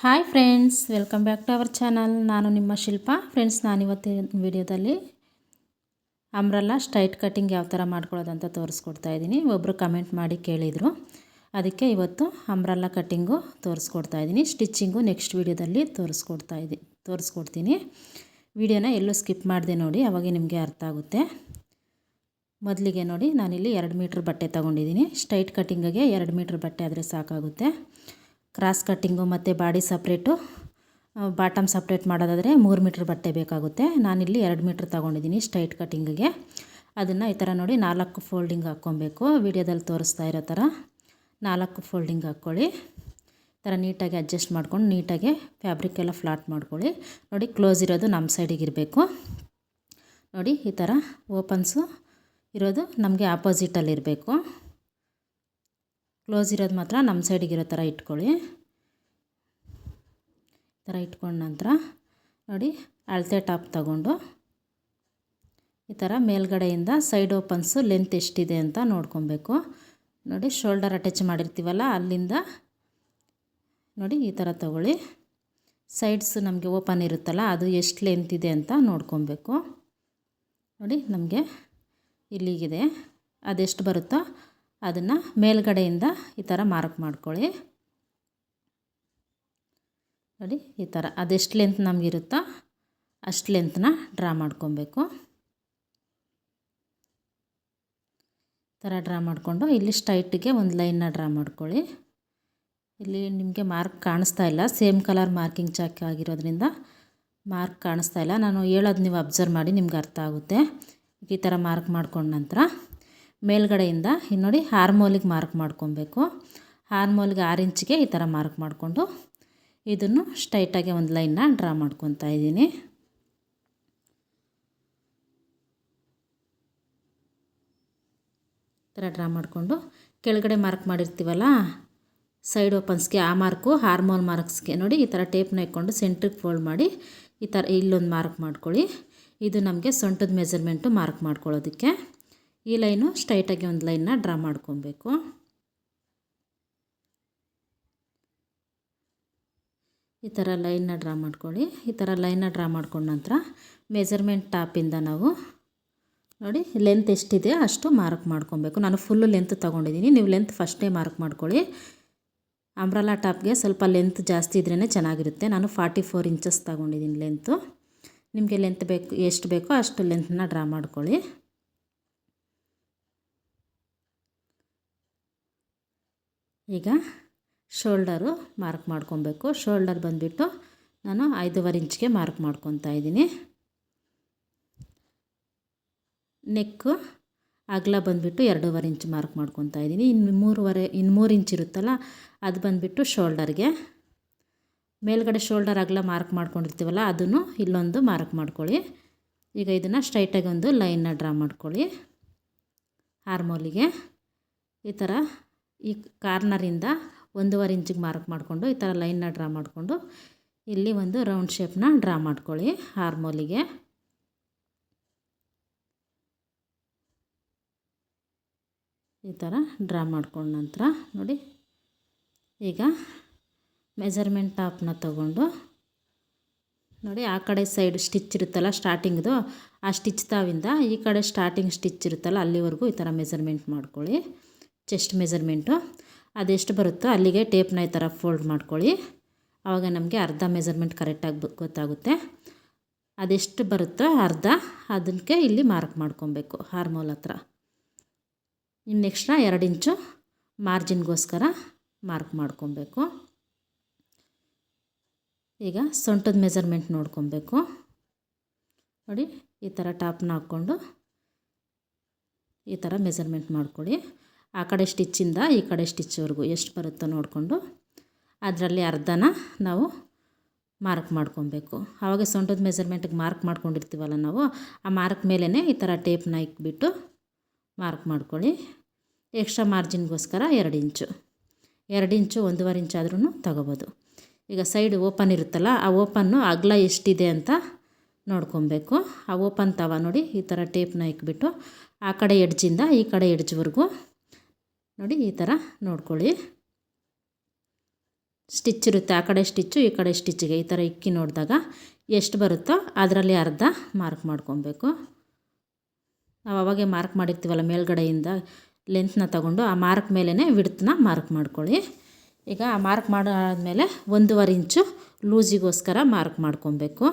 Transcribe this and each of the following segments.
Hi friends, welcome back to our channel. ನಾನು ನಿಮ್ಮ Shilpa. Friends, ನಾನಿವತ್ತಿನ ವಿಡಿಯೋದಲ್ಲಿ ಅಂಬ್ರೆಲಾ ಸ್ಟ್ರೈಟ್ ಕಟ್ಟಿಂಗ್ ಯಾವ ಥರ ಮಾಡ್ಕೊಳ್ಳೋದಂತ ತೋರಿಸ್ಕೊಡ್ತಾ ಇದ್ದೀನಿ. ಒಬ್ಬರು ಕಮೆಂಟ್ ಮಾಡಿ ಕೇಳಿದರು, ಅದಕ್ಕೆ ಇವತ್ತು ಅಂಬ್ರೆಲಾ ಕಟ್ಟಿಂಗು ತೋರಿಸ್ಕೊಡ್ತಾ ಇದ್ದೀನಿ. ಸ್ಟಿಚ್ಚಿಂಗು ನೆಕ್ಸ್ಟ್ ವಿಡಿಯೋದಲ್ಲಿ ತೋರಿಸ್ಕೊಡ್ತೀನಿ. ವಿಡಿಯೋನ ಎಲ್ಲೂ ಸ್ಕಿಪ್ ಮಾಡಿದೆ ನೋಡಿ, ಅವಾಗೆ ನಿಮಗೆ ಅರ್ಥ ಆಗುತ್ತೆ. ಮೊದಲಿಗೆ ನೋಡಿ, ನಾನಿಲ್ಲಿ 2 ಮೀಟ್ರ್ ಬಟ್ಟೆ ತೊಗೊಂಡಿದ್ದೀನಿ. ಸ್ಟ್ರೈಟ್ ಕಟ್ಟಿಂಗಿಗೆ 2 ಮೀಟ್ರ್ ಬಟ್ಟೆ ಆದರೆ ಸಾಕಾಗುತ್ತೆ. ಕ್ರಾಸ್ ಕಟ್ಟಿಂಗು ಮತ್ತು ಬಾಡಿ ಸಪ್ರೇಟು, ಬಾಟಮ್ ಸಪ್ರೇಟ್ ಮಾಡೋದಾದರೆ 3 ಮೀಟ್ರ್ ಬಟ್ಟೆ ಬೇಕಾಗುತ್ತೆ. ನಾನಿಲ್ಲಿ 2 ಮೀಟ್ರ್ ತೊಗೊಂಡಿದ್ದೀನಿ ಸ್ಟ್ರೈಟ್ ಕಟ್ಟಿಂಗಿಗೆ. ಅದನ್ನು ಈ ಥರ ನೋಡಿ 4 ಫೋಲ್ಡಿಂಗ್ ಹಾಕ್ಕೊಬೇಕು. ವಿಡಿಯೋದಲ್ಲಿ ತೋರಿಸ್ತಾ ಇರೋ ಥರ 4 ಫೋಲ್ಡಿಂಗ್ ಹಾಕ್ಕೊಳ್ಳಿ. ಈ ಥರ ನೀಟಾಗಿ ಅಡ್ಜಸ್ಟ್ ಮಾಡ್ಕೊಂಡು ನೀಟಾಗಿ ಫ್ಯಾಬ್ರಿಕ್ ಎಲ್ಲ ಫ್ಲಾಟ್ ಮಾಡ್ಕೊಳ್ಳಿ. ನೋಡಿ, ಕ್ಲೋಸ್ ಇರೋದು ನಮ್ಮ ಸೈಡಿಗೆ ಇರಬೇಕು. ನೋಡಿ, ಈ ಥರ ಓಪನ್ಸು ಇರೋದು ನಮಗೆ ಆಪೋಸಿಟಲ್ಲಿರಬೇಕು. ಕ್ಲೋಸ್ ಇರೋದು ಮಾತ್ರ ನಮ್ಮ ಸೈಡಿಗಿರೋ ಥರ ಇಟ್ಕೊಳ್ಳಿ. ಈ ಥರ ಇಟ್ಕೊಂಡ ನಂತರ ನೋಡಿ, ಅಳತೆ ಟಾಪ್ ತಗೊಂಡು ಈ ಥರ ಮೇಲ್ಗಡೆಯಿಂದ ಸೈಡ್ ಓಪನ್ಸು ಲೆಂತ್ ಎಷ್ಟಿದೆ ಅಂತ ನೋಡ್ಕೊಬೇಕು. ನೋಡಿ, ಶೋಲ್ಡರ್ ಅಟ್ಯಾಚ್ ಮಾಡಿರ್ತೀವಲ್ಲ ಅಲ್ಲಿಂದ ನೋಡಿ ಈ ಥರ ತಗೊಳ್ಳಿ. ಸೈಡ್ಸು ನಮಗೆ ಓಪನ್ ಇರುತ್ತಲ್ಲ ಅದು ಎಷ್ಟು ಲೆಂತ್ ಇದೆ ಅಂತ ನೋಡ್ಕೊಬೇಕು. ನೋಡಿ, ನಮಗೆ ಇಲ್ಲಿಗಿದೆ, ಅದೆಷ್ಟು ಬರುತ್ತೋ ಅದನ್ನು ಮೇಲ್ಗಡೆಯಿಂದ ಈ ಥರ ಮಾರ್ಕ್ ಮಾಡ್ಕೊಳ್ಳಿ. ನೋಡಿ, ಈ ಥರ ಅದೆಷ್ಟು ಲೆಂತ್ ನಮಗಿರುತ್ತೋ ಅಷ್ಟು ಲೆಂತ್ನ ಡ್ರಾ ಮಾಡ್ಕೊಬೇಕು. ಈ ಥರ ಡ್ರಾ ಮಾಡಿಕೊಂಡು ಇಲ್ಲಿ ಸ್ಟ್ರೈಟಿಗೆ ಒಂದು ಲೈನ್ನ ಡ್ರಾ ಮಾಡ್ಕೊಳ್ಳಿ. ಇಲ್ಲಿ ನಿಮಗೆ ಮಾರ್ಕ್ ಕಾಣಿಸ್ತಾ ಇಲ್ಲ, ಸೇಮ್ ಕಲರ್ ಮಾರ್ಕಿಂಗ್ ಚಾಕ್ ಆಗಿರೋದ್ರಿಂದ ಮಾರ್ಕ್ ಕಾಣಿಸ್ತಾ ಇಲ್ಲ. ನಾನು ಹೇಳೋದು ನೀವು ಅಬ್ಸರ್ವ್ ಮಾಡಿ, ನಿಮ್ಗೆ ಅರ್ಥ ಆಗುತ್ತೆ. ಈ ಥರ ಮಾರ್ಕ್ ಮಾಡ್ಕೊಂಡ ನಂತರ ಮೇಲ್ಗಡೆಯಿಂದ ನೋಡಿ ಆರ್ಮೋಲಿಗೆ ಮಾರ್ಕ್ ಮಾಡ್ಕೊಬೇಕು. ಆರ್ಮೋಲಿಗೆ 6 ಇಂಚಿಗೆ ಈ ಥರ ಮಾರ್ಕ್ ಮಾಡಿಕೊಂಡು ಇದನ್ನು ಸ್ಟ್ರೈಟಾಗಿ ಒಂದು ಲೈನ್ನ ಡ್ರಾ ಮಾಡ್ಕೊತಾ ಇದ್ದೀನಿ. ಈ ಥರ ಡ್ರಾ ಮಾಡಿಕೊಂಡು ಕೆಳಗಡೆ ಮಾರ್ಕ್ ಮಾಡಿರ್ತೀವಲ್ಲ ಸೈಡ್ ಓಪನ್ಸ್ಗೆ, ಆ ಮಾರ್ಕು ಆರ್ಮೋಲ್ ಮಾರ್ಕ್ಸ್ಗೆ ನೋಡಿ ಈ ಥರ ಟೇಪ್ನ ಇಟ್ಕೊಂಡು ಸೆಂಟ್ರಿಗೆ ಫೋಲ್ಡ್ ಮಾಡಿ ಈ ಥರ ಇಲ್ಲೊಂದು ಮಾರ್ಕ್ ಮಾಡ್ಕೊಳ್ಳಿ. ಇದು ನಮಗೆ ಸೊಂಟದ ಮೆಜರ್ಮೆಂಟು ಮಾರ್ಕ್ ಮಾಡ್ಕೊಳ್ಳೋದಕ್ಕೆ. ಈ ಲೈನು ಸ್ಟ್ರೈಟಾಗಿ ಒಂದು ಲೈನ್ನ ಡ್ರಾ ಮಾಡ್ಕೊಬೇಕು. ಈ ಥರ ಲೈನ್ನ ಡ್ರಾ ಮಾಡ್ಕೊಳ್ಳಿ. ಈ ಥರ ಲೈನ್ನ ಡ್ರಾ ಮಾಡ್ಕೊಂಡ ನಂತರ ಮೆಜರ್ಮೆಂಟ್ ಟಾಪಿಂದ ನಾವು ನೋಡಿ ಲೆಂತ್ ಎಷ್ಟಿದೆ ಅಷ್ಟು ಮಾರ್ಕ್ ಮಾಡ್ಕೊಬೇಕು. ನಾನು ಫುಲ್ಲು ಲೆಂತ್ ತೊಗೊಂಡಿದ್ದೀನಿ, ನೀವು ಲೆಂತ್ ಫಸ್ಟೇ ಮಾರ್ಕ್ ಮಾಡ್ಕೊಳ್ಳಿ. ಅಂಬ್ರೆಲಾ ಟಾಪ್ಗೆ ಸ್ವಲ್ಪ ಲೆಂತ್ ಜಾಸ್ತಿ ಇದ್ರೇ ಚೆನ್ನಾಗಿರುತ್ತೆ. ನಾನು 44 ಇಂಚಸ್ ತೊಗೊಂಡಿದ್ದೀನಿ ಲೆಂತು. ನಿಮಗೆ ಲೆಂತ್ ಎಷ್ಟು ಬೇಕೋ ಅಷ್ಟು ಲೆಂತ್ನ ಡ್ರಾ ಮಾಡ್ಕೊಳ್ಳಿ. ಈಗ ಶೋಲ್ಡರು ಮಾರ್ಕ್ ಮಾಡ್ಕೊಬೇಕು. ಶೋಲ್ಡರ್ ಬಂದುಬಿಟ್ಟು ನಾನು 5.5 ಇಂಚ್ಗೆ ಮಾರ್ಕ್ ಮಾಡ್ಕೊತಾ ಇದ್ದೀನಿ. ನೆಕ್ಕು ಅಗಲ ಬಂದುಬಿಟ್ಟು 2.5 ಇಂಚ್ ಮಾರ್ಕ್ ಮಾಡ್ಕೊತಾ ಇದ್ದೀನಿ. ಇನ್ನು 3 ಇಂಚ್ ಇರುತ್ತಲ್ಲ ಅದು ಬಂದುಬಿಟ್ಟು ಶೋಲ್ಡರ್ಗೆ. ಮೇಲ್ಗಡೆ ಶೋಲ್ಡರ್ ಅಗಲ ಮಾರ್ಕ್ ಮಾಡ್ಕೊಂಡಿರ್ತೀವಲ್ಲ ಅದನ್ನು ಇಲ್ಲೊಂದು ಮಾರ್ಕ್ ಮಾಡ್ಕೊಳ್ಳಿ. ಈಗ ಇದನ್ನು ಸ್ಟ್ರೈಟಾಗಿ ಒಂದು ಲೈನ್ನ ಡ್ರಾ ಮಾಡ್ಕೊಳ್ಳಿ. ಆರ್ಮೋಲಿಗೆ ಈ ಥರ ಈ ಕಾರ್ನರಿಂದ 1.5 ಇಂಚಿಗೆ ಮಾರ್ಕ್ ಮಾಡಿಕೊಂಡು ಈ ಥರ ಲೈನ್ನ ಡ್ರಾ ಮಾಡಿಕೊಂಡು ಇಲ್ಲಿ ಒಂದು ರೌಂಡ್ ಶೇಪ್ನ ಡ್ರಾ ಮಾಡ್ಕೊಳ್ಳಿ ಆರ್ಮೋಲಿಗೆ. ಈ ಥರ ಡ್ರಾ ಮಾಡ್ಕೊಂಡ ನಂತರ ನೋಡಿ, ಈಗ ಮೆಜರ್ಮೆಂಟ್ ಟಾಪ್ನ ತಗೊಂಡು ನೋಡಿ ಆ ಕಡೆ ಸೈಡ್ ಸ್ಟಿಚ್ ಇರುತ್ತಲ್ಲ ಸ್ಟಾರ್ಟಿಂಗ್ದು, ಆ ಸ್ಟಿಚ್ ತಾವಿಂದ ಈ ಕಡೆ ಸ್ಟಾರ್ಟಿಂಗ್ ಸ್ಟಿಚ್ ಇರುತ್ತಲ್ಲ ಅಲ್ಲಿವರೆಗೂ ಈ ಥರ ಮೆಜರ್ಮೆಂಟ್ ಮಾಡ್ಕೊಳ್ಳಿ. ಚೆಸ್ಟ್ ಮೆಜರ್ಮೆಂಟು ಅದೆಷ್ಟು ಬರುತ್ತೋ ಅಲ್ಲಿಗೆ ಟೇಪ್ನ ಈ ಥರ ಫೋಲ್ಡ್ ಮಾಡ್ಕೊಳ್ಳಿ. ಆವಾಗ ನಮಗೆ ಅರ್ಧ ಮೆಜರ್ಮೆಂಟ್ ಕರೆಕ್ಟಾಗಿ ಗೊತ್ತಾಗುತ್ತೆ. ಅದೆಷ್ಟು ಬರುತ್ತೋ ಅರ್ಧ ಅದಕ್ಕೆ ಇಲ್ಲಿ ಮಾರ್ಕ್ ಮಾಡ್ಕೊಬೇಕು ಆರ್ಮೋಲ್ ಹತ್ರ. ಇನ್ನು ಎಕ್ಸ್ಟ್ರಾ 2 ಇಂಚು ಮಾರ್ಜಿನ್ಗೋಸ್ಕರ ಮಾರ್ಕ್ ಮಾಡ್ಕೊಬೇಕು. ಈಗ ಸೊಂಟದ ಮೆಜರ್ಮೆಂಟ್ ನೋಡ್ಕೊಬೇಕು. ನೋಡಿ, ಈ ಥರ ಟಾಪ್ನ ಹಾಕ್ಕೊಂಡು ಈ ಥರ ಮೆಜರ್ಮೆಂಟ್ ಮಾಡ್ಕೊಳ್ಳಿ. ಆ ಕಡೆ ಸ್ಟಿಚ್ಚಿಂದ ಈ ಕಡೆ ಸ್ಟಿಚ್ವರೆಗೂ ಎಷ್ಟು ಬರುತ್ತೋ ನೋಡಿಕೊಂಡು ಅದರಲ್ಲಿ ಅರ್ಧನ ನಾವು ಮಾರ್ಕ್ ಮಾಡ್ಕೊಬೇಕು. ಆವಾಗ ಸೊಂಟದ ಮೆಜರ್ಮೆಂಟಿಗೆ ಮಾರ್ಕ್ ಮಾಡ್ಕೊಂಡಿರ್ತೀವಲ್ಲ ನಾವು, ಆ ಮಾರ್ಕ್ ಮೇಲೇ ಈ ಥರ ಟೇಪ್ನ ಇಕ್ಬಿಟ್ಟು ಮಾರ್ಕ್ ಮಾಡ್ಕೊಳ್ಳಿ. ಎಕ್ಸ್ಟ್ರಾ ಮಾರ್ಜಿನ್ಗೋಸ್ಕರ 2 ಇಂಚು 1.5 ಇಂಚ್ ಆದ್ರೂ ತಗೋಬೋದು. ಈಗ ಸೈಡ್ ಓಪನ್ ಇರುತ್ತಲ್ಲ ಆ ಓಪನ್ನು ಅಗಲ ಎಷ್ಟಿದೆ ಅಂತ ನೋಡ್ಕೊಬೇಕು. ಆ ಓಪನ್ ತವ ನೋಡಿ ಈ ಥರ ಟೇಪ್ನ ಇಕ್ಬಿಟ್ಟು ಆ ಕಡೆ ಎಡ್ಜಿಂದ ಈ ಕಡೆ ಎಡ್ಜ್ವರೆಗೂ ನೋಡಿ ಈ ಥರ ನೋಡ್ಕೊಳ್ಳಿ. ಸ್ಟಿಚ್ ಇರುತ್ತೆ, ಆ ಕಡೆ ಸ್ಟಿಚ್ಚು ಈ ಕಡೆ ಸ್ಟಿಚ್ಚಿಗೆ ಈ ಥರ ಇಕ್ಕಿ ನೋಡಿದಾಗ ಎಷ್ಟು ಬರುತ್ತೋ ಅದರಲ್ಲಿ ಅರ್ಧ ಮಾರ್ಕ್ ಮಾಡ್ಕೊಬೇಕು. ನಾವು ಅವಾಗೆ ಮಾರ್ಕ್ ಮಾಡಿರ್ತೀವಲ್ಲ ಮೇಲ್ಗಡೆಯಿಂದ ಲೆಂತ್ನ ತಗೊಂಡು ಆ ಮಾರ್ಕ್ ಮೇಲೇ ವಿಡ್ತ್ನ ಮಾರ್ಕ್ ಮಾಡ್ಕೊಳ್ಳಿ. ಈಗ ಆ ಮಾರ್ಕ್ ಮಾಡಾದಮೇಲೆ 1.5 ಇಂಚು ಲೂಸಿಗೋಸ್ಕರ ಮಾರ್ಕ್ ಮಾಡ್ಕೊಬೇಕು.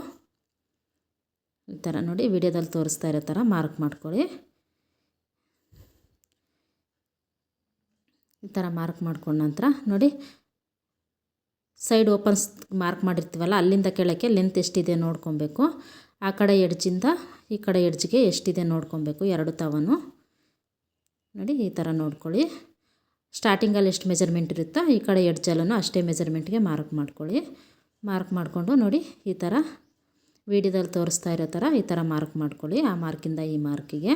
ಈ ಥರ ನೋಡಿ ವಿಡಿಯೋದಲ್ಲಿ ತೋರಿಸ್ತಾ ಇರೋ ಥರ ಮಾರ್ಕ್ ಮಾಡ್ಕೊಳ್ಳಿ. ಈ ಥರ ಮಾರ್ಕ್ ಮಾಡ್ಕೊಂಡ ನಂತರ ನೋಡಿ ಸೈಡ್ ಓಪನ್ಸ್ ಮಾರ್ಕ್ ಮಾಡಿರ್ತೀವಲ್ಲ ಅಲ್ಲಿಂದ ಕೆಳಕ್ಕೆ ಲೆಂತ್ ಎಷ್ಟಿದೆ ನೋಡ್ಕೊಬೇಕು. ಆ ಕಡೆ ಎಡ್ಜಿಂದ ಈ ಕಡೆ ಎಡ್ಜ್ಗೆ ಎಷ್ಟಿದೆ ನೋಡ್ಕೊಬೇಕು, ಎರಡು ತವನು ನೋಡಿ ಈ ಥರ ನೋಡ್ಕೊಳ್ಳಿ. ಸ್ಟಾರ್ಟಿಂಗಲ್ಲಿ ಎಷ್ಟು ಮೆಜರ್ಮೆಂಟ್ ಇರುತ್ತೋ ಈ ಕಡೆ ಎಡ್ಜಲ್ಲೂ ಅಷ್ಟೇ ಮೆಜರ್ಮೆಂಟ್ಗೆ ಮಾರ್ಕ್ ಮಾಡ್ಕೊಳ್ಳಿ. ಮಾರ್ಕ್ ಮಾಡಿಕೊಂಡು ನೋಡಿ ಈ ಥರ ವಿಡಿಯೋದಲ್ಲಿ ತೋರಿಸ್ತಾ ಇರೋ ಥರ ಈ ಥರ ಮಾರ್ಕ್ ಮಾಡ್ಕೊಳ್ಳಿ. ಆ ಮಾರ್ಕಿಂದ ಈ ಮಾರ್ಕಿಗೆ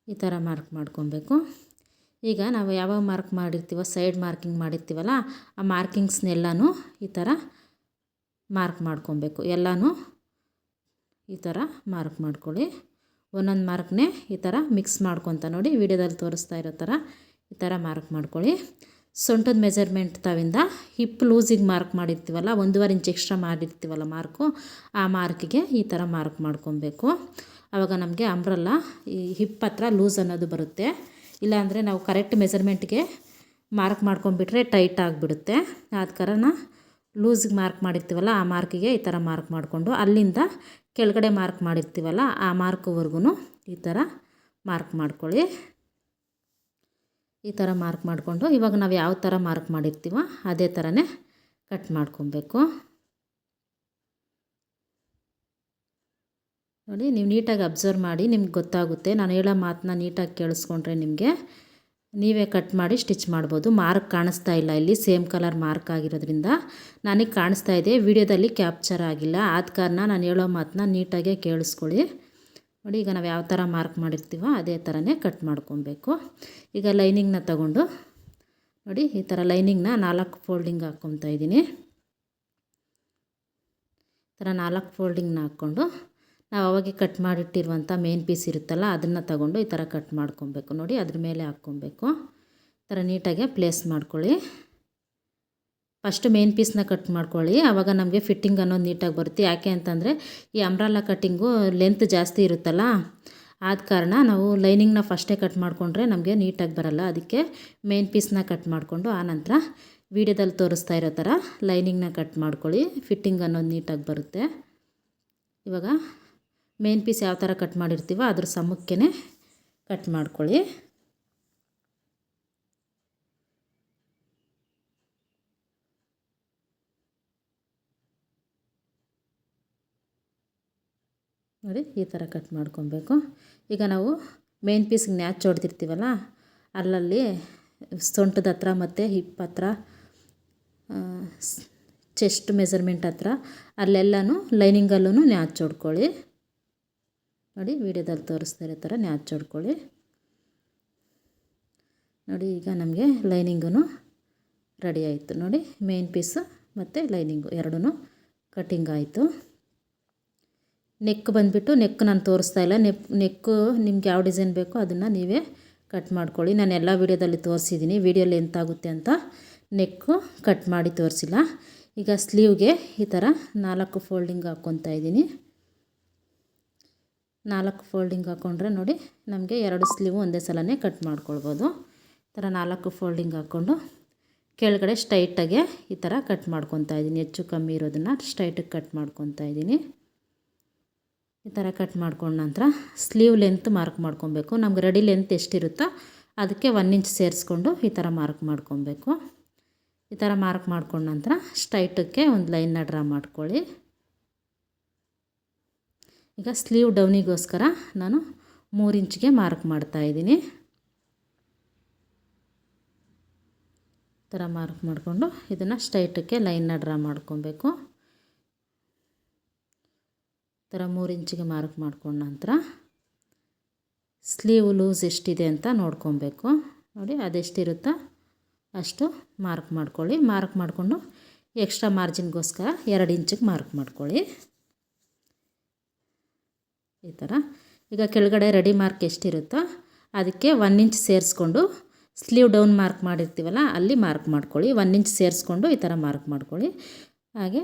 ಈ ಥರ ಮಾರ್ಕ್ ಮಾಡ್ಕೊಬೇಕು. ಈಗ ನಾವು ಯಾವಾಗ ಮಾರ್ಕ್ ಮಾಡಿರ್ತೀವೋ ಸೈಡ್ ಮಾರ್ಕಿಂಗ್ ಮಾಡಿರ್ತೀವಲ್ಲ ಆ ಮಾರ್ಕಿಂಗ್ಸ್ನೆಲ್ಲನೂ ಈ ಥರ ಮಾರ್ಕ್ ಮಾಡ್ಕೊಬೇಕು. ಎಲ್ಲನೂ ಈ ಥರ ಮಾರ್ಕ್ ಮಾಡ್ಕೊಳ್ಳಿ. ಒಂದೊಂದು ಮಾರ್ಕ್ನೇ ಈ ಥರ ಮಿಕ್ಸ್ ಮಾಡ್ಕೊತ ನೋಡಿ ವಿಡಿಯೋದಲ್ಲಿ ತೋರಿಸ್ತಾ ಇರೋ ಥರ ಈ ಥರ ಮಾರ್ಕ್ ಮಾಡ್ಕೊಳ್ಳಿ. ಸೊಂಟದ ಮೆಜರ್ಮೆಂಟ್ ತಾವಿಂದ ಹಿಪ್ ಲೂಸಿಗೆ ಮಾರ್ಕ್ ಮಾಡಿರ್ತೀವಲ್ಲ 1.5 ಇಂಚ್ ಎಕ್ಸ್ಟ್ರಾ ಮಾಡಿರ್ತೀವಲ್ಲ ಮಾರ್ಕು, ಆ ಮಾರ್ಕಿಗೆ ಈ ಥರ ಮಾರ್ಕ್ ಮಾಡ್ಕೊಬೇಕು. ಆವಾಗ ನಮಗೆ ಅಂಬ್ರಲ್ಲ ಈ ಹಿಪ್ ಹತ್ರ ಲೂಸ್ ಅನ್ನೋದು ಬರುತ್ತೆ. ಇಲ್ಲಾಂದರೆ ನಾವು ಕರೆಕ್ಟ್ ಮೆಜರ್ಮೆಂಟ್ಗೆ ಮಾರ್ಕ್ ಮಾಡ್ಕೊಂಡ್ಬಿಟ್ರೆ ಟೈಟ್ ಆಗಿಬಿಡುತ್ತೆ. ಆದ ಕಾರಣ ಲೂಸಿಗೆ ಮಾರ್ಕ್ ಮಾಡಿರ್ತೀವಲ್ಲ ಆ ಮಾರ್ಕಿಗೆ ಈ ಥರ ಮಾರ್ಕ್ ಮಾಡಿಕೊಂಡು ಅಲ್ಲಿಂದ ಕೆಳಗಡೆ ಮಾರ್ಕ್ ಮಾಡಿರ್ತೀವಲ್ಲ ಆ ಮಾರ್ಕ್ವರೆಗೂ ಈ ಥರ ಮಾರ್ಕ್ ಮಾಡ್ಕೊಳ್ಳಿ. ಈ ಥರ ಮಾರ್ಕ್ ಮಾಡಿಕೊಂಡು ಇವಾಗ ನಾವು ಯಾವ ಥರ ಮಾರ್ಕ್ ಮಾಡಿರ್ತೀವೋ ಅದೇ ಥರನೇ ಕಟ್ ಮಾಡ್ಕೊಬೇಕು. ನೋಡಿ ನೀವು ನೀಟಾಗಿ ಅಬ್ಸರ್ವ್ ಮಾಡಿ ನಿಮ್ಗೆ ಗೊತ್ತಾಗುತ್ತೆ. ನಾನು ಹೇಳೋ ಮಾತನ್ನ ನೀಟಾಗಿ ಕೇಳಿಸ್ಕೊಂಡ್ರೆ ನಿಮಗೆ ನೀವೇ ಕಟ್ ಮಾಡಿ ಸ್ಟಿಚ್ ಮಾಡ್ಬೋದು. ಮಾರ್ಕ್ ಕಾಣಿಸ್ತಾ ಇಲ್ಲ, ಇಲ್ಲಿ ಸೇಮ್ ಕಲರ್ ಮಾರ್ಕ್ ಆಗಿರೋದ್ರಿಂದ ನನಗೆ ಕಾಣಿಸ್ತಾ ಇದೆ, ವಿಡಿಯೋದಲ್ಲಿ ಕ್ಯಾಪ್ಚರ್ ಆಗಿಲ್ಲ. ಆದ ಕಾರಣ ನಾನು ಹೇಳೋ ಮಾತನ್ನ ನೀಟಾಗೆ ಕೇಳಿಸ್ಕೊಳ್ಳಿ. ನೋಡಿ ಈಗ ನಾವು ಯಾವ ಥರ ಮಾರ್ಕ್ ಮಾಡಿರ್ತೀವೋ ಅದೇ ಥರನೇ ಕಟ್ ಮಾಡ್ಕೊಬೇಕು. ಈಗ ಲೈನಿಂಗ್ನ ತಗೊಂಡು ನೋಡಿ ಈ ಥರ ಲೈನಿಂಗ್ನ 4 ಫೋಲ್ಡಿಂಗ್ ಹಾಕ್ಕೊತಾ ಇದ್ದೀನಿ. ಈ ಥರ 4 ಫೋಲ್ಡಿಂಗ್ನ ಹಾಕ್ಕೊಂಡು ನಾವು ಅವಾಗೆ ಕಟ್ ಮಾಡಿಟ್ಟಿರುವಂಥ ಮೇನ್ ಪೀಸ್ ಇರುತ್ತಲ್ಲ ಅದನ್ನು ತಗೊಂಡು ಈ ಥರ ಕಟ್ ಮಾಡ್ಕೊಬೇಕು. ನೋಡಿ ಅದ್ರ ಮೇಲೆ ಹಾಕ್ಕೊಬೇಕು. ಈ ಥರ ನೀಟಾಗೆ ಪ್ಲೇಸ್ ಮಾಡ್ಕೊಳ್ಳಿ. ಫಸ್ಟು ಮೇನ್ ಪೀಸ್ನ ಕಟ್ ಮಾಡ್ಕೊಳ್ಳಿ, ಆವಾಗ ನಮಗೆ ಫಿಟ್ಟಿಂಗ್ ಅನ್ನೋದು ನೀಟಾಗಿ ಬರುತ್ತೆ. ಯಾಕೆ ಅಂತಂದರೆ ಈ ಅಂಬ್ರೆಲಾ ಕಟ್ಟಿಂಗು ಲೆಂತ್ ಜಾಸ್ತಿ ಇರುತ್ತಲ್ಲ, ಆದ ಕಾರಣ ನಾವು ಲೈನಿಂಗ್ನ ಫಸ್ಟೇ ಕಟ್ ಮಾಡಿಕೊಂಡ್ರೆ ನಮಗೆ ನೀಟಾಗಿ ಬರಲ್ಲ. ಅದಕ್ಕೆ ಮೇನ್ ಪೀಸ್ನ ಕಟ್ ಮಾಡಿಕೊಂಡು ಆನಂತರ ವಿಡಿಯೋದಲ್ಲಿ ತೋರಿಸ್ತಾ ಇರೋ ಥರ ಲೈನಿಂಗ್ನ ಕಟ್ ಮಾಡ್ಕೊಳ್ಳಿ. ಫಿಟ್ಟಿಂಗ್ ಅನ್ನೋದು ನೀಟಾಗಿ ಬರುತ್ತೆ. ಇವಾಗ ಮೇನ್ ಪೀಸ್ ಯಾವ ಥರ ಕಟ್ ಮಾಡಿರ್ತೀವೋ ಅದ್ರ ಸಮಕ್ಕೆ ಕಟ್ ಮಾಡ್ಕೊಳ್ಳಿ. ನೋಡಿ ಈ ಥರ ಕಟ್ ಮಾಡ್ಕೊಬೇಕು. ಈಗ ನಾವು ಮೇನ್ ಪೀಸ್ಗೆ ನ್ಯಾಚ್ ಹೊಡೆದಿರ್ತೀವಲ್ಲ ಅಲ್ಲಲ್ಲಿ ಸೊಂಟದ ಹತ್ರ ಮತ್ತು ಹಿಪ್ ಹತ್ರ ಚೆಸ್ಟ್ ಮೆಜರ್ಮೆಂಟ್ ಹತ್ರ ಅಲ್ಲೆಲ್ಲನೂ ಲೈನಿಂಗಲ್ಲೂ ನ್ಯಾಚ್ ಹೊಡ್ಕೊಳ್ಳಿ. ನೋಡಿ ವಿಡಿಯೋದಲ್ಲಿ ತೋರಿಸ್ತಾ ಇರೋ ಥರ ನ್ಯಾಚ್ ಹೊಡ್ಕೊಳ್ಳಿ. ನೋಡಿ ಈಗ ನಮಗೆ ಲೈನಿಂಗೂ ರೆಡಿ ಆಯಿತು. ನೋಡಿ ಮೇನ್ ಪೀಸು ಮತ್ತು ಲೈನಿಂಗು ಎರಡೂ ಕಟ್ಟಿಂಗ್ ಆಯಿತು. ನೆಕ್ ಬಂದುಬಿಟ್ಟು ನೆಕ್ ನಾನು ತೋರಿಸ್ತಾ ಇಲ್ಲ. ನೆಕ್ಕು ನಿಮ್ಗೆ ಯಾವ ಡಿಸೈನ್ ಬೇಕೋ ಅದನ್ನು ನೀವೇ ಕಟ್ ಮಾಡ್ಕೊಳ್ಳಿ. ನಾನು ಎಲ್ಲ ವಿಡಿಯೋದಲ್ಲಿ ತೋರಿಸಿದ್ದೀನಿ, ವಿಡಿಯೋ ಲೆಂತ್ ಆಗುತ್ತೆ ಅಂತ ನೆಕ್ಕು ಕಟ್ ಮಾಡಿ ತೋರಿಸಿಲ್ಲ. ಈಗ ಸ್ಲೀವ್ಗೆ ಈ ಥರ 4 ಫೋಲ್ಡಿಂಗ್ ಹಾಕ್ಕೊತಾ ಇದ್ದೀನಿ. 4 ಫೋಲ್ಡಿಂಗ್ ಹಾಕ್ಕೊಂಡ್ರೆ ನೋಡಿ ನಮಗೆ 2 ಸ್ಲೀವು ಒಂದೇ ಸಲನೇ ಕಟ್ ಮಾಡ್ಕೊಳ್ಬೋದು. ಈ ಥರ 4 ಫೋಲ್ಡಿಂಗ್ ಹಾಕ್ಕೊಂಡು ಕೆಳಗಡೆ ಸ್ಟ್ರೈಟಾಗೆ ಈ ಥರ ಕಟ್ ಮಾಡ್ಕೊತಾ ಇದ್ದೀನಿ. ಹೆಚ್ಚು ಕಮ್ಮಿ ಇರೋದನ್ನು ಸ್ಟ್ರೈಟಿಗೆ ಕಟ್ ಮಾಡ್ಕೊತಾ ಇದ್ದೀನಿ. ಈ ಥರ ಕಟ್ ಮಾಡ್ಕೊಂಡ ನಂತರ ಸ್ಲೀವ್ ಲೆಂತ್ ಮಾರ್ಕ್ ಮಾಡ್ಕೊಬೇಕು. ನಮ್ಗೆ ರೆಡಿ ಲೆಂತ್ ಎಷ್ಟಿರುತ್ತೋ ಅದಕ್ಕೆ 1 ಇಂಚ್ ಸೇರಿಸ್ಕೊಂಡು ಈ ಥರ ಮಾರ್ಕ್ ಮಾಡ್ಕೊಬೇಕು. ಈ ಥರ ಮಾರ್ಕ್ ಮಾಡ್ಕೊಂಡ ನಂತರ ಸ್ಟ್ರೈಟಕ್ಕೆ ಒಂದು ಲೈನ್ನ ಡ್ರಾ ಮಾಡ್ಕೊಳ್ಳಿ. ಈಗ ಸ್ಲೀವ್ ಡೌನಿಗೋಸ್ಕರ ನಾನು 3 ಇಂಚ್ಗೆ ಮಾರ್ಕ್ ಮಾಡ್ತಾಯಿದ್ದೀನಿ. ಈ ಥರ ಮಾರ್ಕ್ ಮಾಡಿಕೊಂಡು ಇದನ್ನು ಸ್ಟ್ರೈಟಕ್ಕೆ ಲೈನ್ನ ಡ್ರಾ ಮಾಡ್ಕೊಬೇಕು. ಈ ಥರ 3 ಇಂಚಿಗೆ ಮಾರ್ಕ್ ಮಾಡ್ಕೊಂಡ ನಂತರ ಸ್ಲೀವ್ ಲೂಸ್ ಎಷ್ಟಿದೆ ಅಂತ ನೋಡ್ಕೊಬೇಕು. ನೋಡಿ ಅದೆಷ್ಟಿರುತ್ತೋ ಅಷ್ಟು ಮಾರ್ಕ್ ಮಾಡ್ಕೊಳ್ಳಿ. ಮಾರ್ಕ್ ಮಾಡಿಕೊಂಡು ಎಕ್ಸ್ಟ್ರಾ ಮಾರ್ಜಿನ್ಗೋಸ್ಕರ 2 ಇಂಚಿಗೆ ಮಾರ್ಕ್ ಮಾಡ್ಕೊಳ್ಳಿ. ಈ ಥರ ಈಗ ಕೆಳಗಡೆ ರೆಡಿ ಮಾರ್ಕ್ ಎಷ್ಟಿರುತ್ತೋ ಅದಕ್ಕೆ 1 ಇಂಚ್ ಸೇರಿಸ್ಕೊಂಡು ಸ್ಲೀವ್ ಡೌನ್ ಮಾರ್ಕ್ ಮಾಡಿರ್ತೀವಲ್ಲ ಅಲ್ಲಿ ಮಾರ್ಕ್ ಮಾಡ್ಕೊಳ್ಳಿ. 1 ಇಂಚ್ ಸೇರಿಸ್ಕೊಂಡು ಈ ಥರ ಮಾರ್ಕ್ ಮಾಡ್ಕೊಳ್ಳಿ. ಹಾಗೆ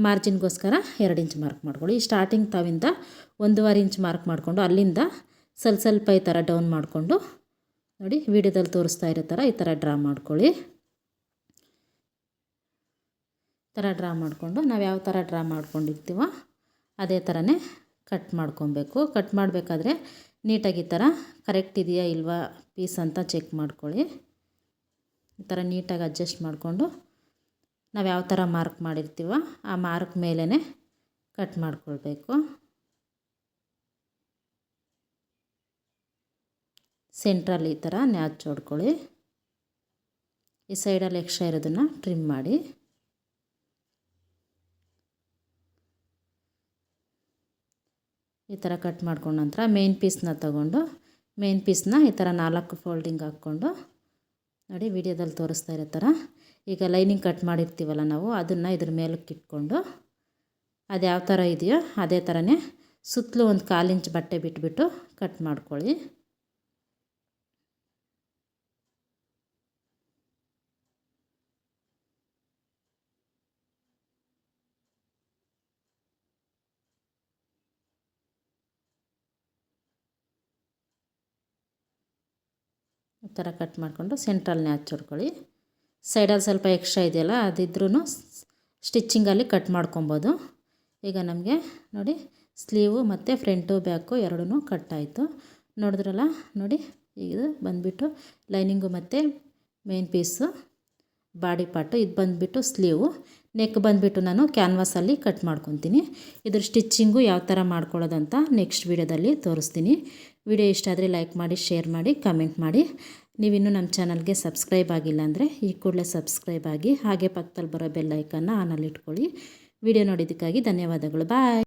ಮಾರ್ಜಿನ್ಗೋಸ್ಕರ 2 ಇಂಚ್ ಮಾರ್ಕ್ ಮಾಡ್ಕೊಳ್ಳಿ. ಸ್ಟಾರ್ಟಿಂಗ್ ತಾವಿಂದ 1.5 ಇಂಚ್ ಮಾರ್ಕ್ ಮಾಡಿಕೊಂಡು ಅಲ್ಲಿಂದ ಸ್ವಲ್ಪ ಈ ಥರ ಡೌನ್ ಮಾಡಿಕೊಂಡು ನೋಡಿ ವಿಡಿಯೋದಲ್ಲಿ ತೋರಿಸ್ತಾ ಇರೋ ಥರ ಈ ಥರ ಡ್ರಾ ಮಾಡ್ಕೊಳ್ಳಿ. ಈ ಥರ ಡ್ರಾ ಮಾಡಿಕೊಂಡು ನಾವು ಯಾವ ಥರ ಡ್ರಾ ಮಾಡ್ಕೊಂಡಿರ್ತೀವೋ ಅದೇ ಥರನೇ ಕಟ್ ಮಾಡ್ಕೊಬೇಕು. ಕಟ್ ಮಾಡಬೇಕಾದ್ರೆ ನೀಟಾಗಿ ಈ ಥರ ಕರೆಕ್ಟ್ ಇದೆಯಾ ಇಲ್ವಾ ಪೀಸ್ ಅಂತ ಚೆಕ್ ಮಾಡ್ಕೊಳ್ಳಿ. ಈ ಥರ ನೀಟಾಗಿ ಅಡ್ಜಸ್ಟ್ ಮಾಡಿಕೊಂಡು ನಾವು ಯಾವ ಥರ ಮಾರ್ಕ್ ಮಾಡಿರ್ತೀವೋ ಆ ಮಾರ್ಕ್ ಮೇಲೇ ಕಟ್ ಮಾಡ್ಕೊಳ್ಬೇಕು. ಸೆಂಟ್ರಲ್ಲಿ ಈ ಥರ ನ್ಯಾಚ್ ಹೊಡ್ಕೊಳ್ಳಿ. ಈ ಸೈಡಲ್ಲಿ ಎಕ್ಸ್ಟ್ರಾ ಇರೋದನ್ನು ಟ್ರಿಮ್ ಮಾಡಿ. ಈ ಥರ ಕಟ್ ಮಾಡ್ಕೊಂಡ ನಂತರ ಮೇನ್ ಪೀಸ್ನ ತಗೊಂಡು ಮೇನ್ ಪೀಸ್ನ ಈ ಥರ 4 ಫೋಲ್ಡಿಂಗ್ ಹಾಕ್ಕೊಂಡು ನೋಡಿ ವಿಡಿಯೋದಲ್ಲಿ ತೋರಿಸ್ತಾ ಇರೋ ಥರ ಈಗ ಲೈನಿಂಗ್ ಕಟ್ ಮಾಡಿರ್ತೀವಲ್ಲ ನಾವು ಅದನ್ನು ಇದ್ರ ಮೇಲಕ್ಕೆ ಇಟ್ಕೊಂಡು ಅದು ಯಾವ ಥರ ಇದೆಯೋ ಅದೇ ಥರನೇ ಸುತ್ತಲೂ 1/4 ಇಂಚ್ ಬಟ್ಟೆ ಬಿಟ್ಬಿಟ್ಟು ಕಟ್ ಮಾಡ್ಕೊಳ್ಳಿ. ಈ ಥರ ಕಟ್ ಮಾಡಿಕೊಂಡು ಸೆಂಟ್ರಲ್ಲಿ ನ್ಯಾಚ್ ಹೊಡ್ಕೊಳ್ಳಿ. ಸೈಡಲ್ಲಿ ಸ್ವಲ್ಪ ಎಕ್ಸ್ಟ್ರಾ ಇದೆಯಲ್ಲ ಅದಿದ್ರೂ ಸ್ಟಿಚ್ಚಿಂಗಲ್ಲಿ ಕಟ್ ಮಾಡ್ಕೊಬೋದು. ಈಗ ನಮಗೆ ನೋಡಿ ಸ್ಲೀವು ಮತ್ತು ಫ್ರಂಟು ಬ್ಯಾಕು ಎರಡೂ ಕಟ್ ಆಯಿತು. ನೋಡಿದ್ರಲ್ಲ ನೋಡಿ ಇದು ಬಂದುಬಿಟ್ಟು ಲೈನಿಂಗು ಮತ್ತು ಮೇನ್ ಪೀಸು ಬಾಡಿ ಪಾರ್ಟು ಇದು ಬಂದುಬಿಟ್ಟು ಸ್ಲೀವು. ನೆಕ್ ಬಂದುಬಿಟ್ಟು ನಾನು ಕ್ಯಾನ್ವಾಸಲ್ಲಿ ಕಟ್ ಮಾಡ್ಕೊತೀನಿ. ಇದ್ರ ಸ್ಟಿಚ್ಚಿಂಗು ಯಾವ ಥರ ಮಾಡ್ಕೊಳ್ಳೋದಂತ ನೆಕ್ಸ್ಟ್ ವೀಡಿಯೋದಲ್ಲಿ ತೋರಿಸ್ತೀನಿ. ವಿಡಿಯೋ ಇಷ್ಟ ಆದರೆ ಲೈಕ್ ಮಾಡಿ, ಶೇರ್ ಮಾಡಿ, ಕಮೆಂಟ್ ಮಾಡಿ. ನೀವಿನ್ನೂ ನಮ್ಮ ಚಾನಲ್ಗೆ ಸಬ್ಸ್ಕ್ರೈಬ್ ಆಗಿಲ್ಲ ಅಂದರೆ ಈ ಕೂಡಲೇ ಸಬ್ಸ್ಕ್ರೈಬ್ ಆಗಿ ಹಾಗೆ ಪಕ್ಕದಲ್ಲಿ ಬರೋ ಬೆಲ್ ಐಕನ್ನ ಆನಲ್ಲಿ ಇಟ್ಕೊಳ್ಳಿ. ವಿಡಿಯೋ ನೋಡಿದ್ದಕ್ಕಾಗಿ ಧನ್ಯವಾದಗಳು. ಬಾಯ್.